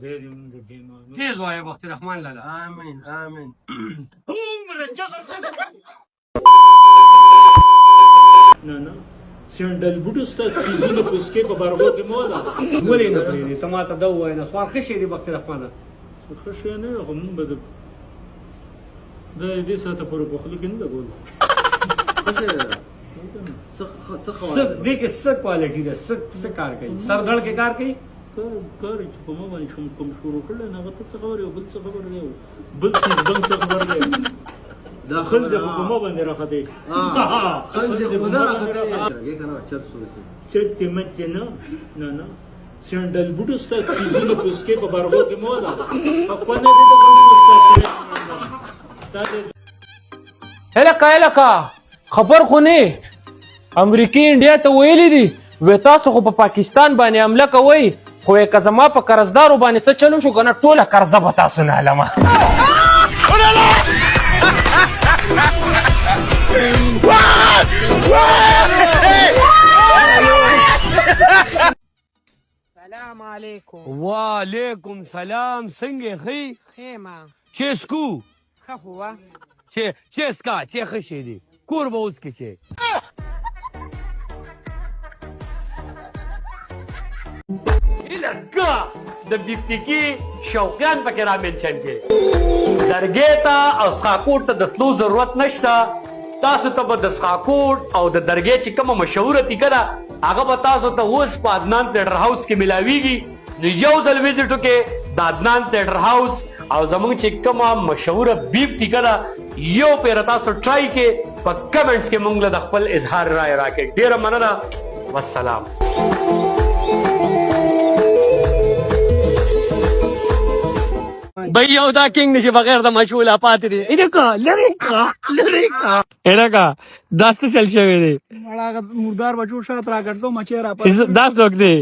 خدای دې موږ د بېمارو تیز وایه بخت رحمان لالا. آمین آمین. نه سینډل بوټو ستا څیزونه په اسکې په برغو کې مه وله. ولې نه پرېږدې ته ما ته دا ووایه نه سوال ښه شی دی بخت رحمانه. ښه شی نه دی خو موږ به دا دې ساعته پورې په خوله کې نه لګولو. څه دې کې څه کوالټي ده څه کار کوي سر دړ کې کار کوي کار چې په ما باندې کوم شروع کړی نه هغه ته څه خبر یو بل څه خبر دی بل څه خبر دی دا خلځه خو په ما باندې راخته خلځه خو دا راخته راګه کنه چت سوچي چت مچ نه سینډل بوټو ستا څیزونه په اسکې په برغو کې مه وله. په نه دې د غوږونو ساتلی هلکه خبر خو نه امریکای انډیا ته ویلي دي وی تاسو خو په پاکستان باندې حمله کوئ خو که زما په قرضدارو باندې څه چلو شو که نه ټوله قرضه به تاسو نه حلمه. سلام علیکم. وعلیکم سلام څنګه ښې خیمه چې سکو ښه خو وه چې سکا چې ښه شی دی کور به اوس کې چې لکه د بیفتیکي شوقیان پکې را منشن کې درګې ته او سخاکوټ ته د تلو ضرورت نشته. تاسو ته به د سخاکوټ او د درګې چې کومه مشهوره تیکه ده هغه به تاسو ته اوس په عدنان تیټر هاوس کې ملاویږي. نو یو ځل ویزټ وکړئ د عدنان تیټر هاوس او زموږ چې کومه مشهوره بیف تیکه ده یو پیره تاسو ټرای کې په کمنټس کې موږ له د خپل اظهار رایې راکړئ. ډېره مننه والسلام. بھئی یو دا کنگ نشي بغیر د مشغوله پاتې دي. لرې کا دا څه چل شوی دی مردار بچو شات راکړدو مچې را دا څوک دی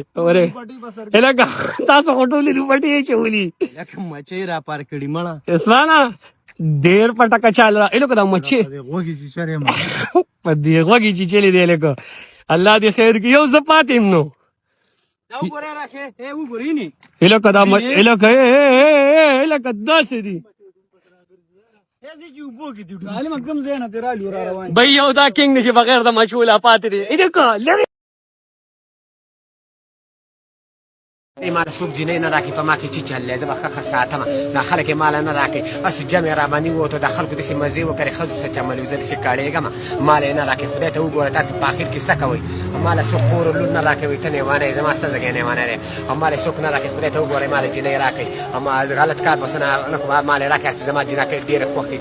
هلکه تاسو خو ټولې روپټې اچولي مچې را پار کړي مړه اسمانه ډېر پټکه چاله هلکه دا مچې په دې غوږې چې چلې دی هلکه الله دې خیر کړي. یو زه پاتې یم نو هلکه دا هلکه داسې دي بھئی یو دا کنگ نشي بغیر د مشغوله پاتې دي مال څوک جنې نه راکړي په ما کې چې چللی زه به ښه ساتمه دا خلک یې ماله نه راکړي هسې جمع را باندې ووتو د خلکو داسې مزې وکړې ښځو څه چمل زه داسې کاړېږم ماله یې نه راکړي خدای ته وګوره تاسې په اخر کې څه کوئ ماله څوک خور لور نه راکوي ته نیوانی یې زما ستا ځګی نیوانی دی او ماله یې څوک نه راکوي خدای ته وګورئ ماله جنۍ راکوي او غلط کار پسې نه خو ماله یې راکړي هسې زما جنکۍ ډېرې خوښې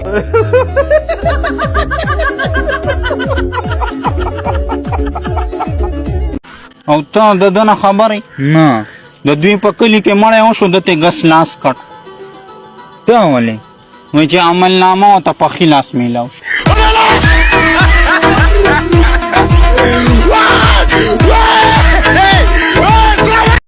او ته د ده نه خبرې نه د دوی په کلي کې مړی وشو ده ته ګس لاس کړ ته ولې وایي چې عملنامه ورته په ښي لاس میلاو شو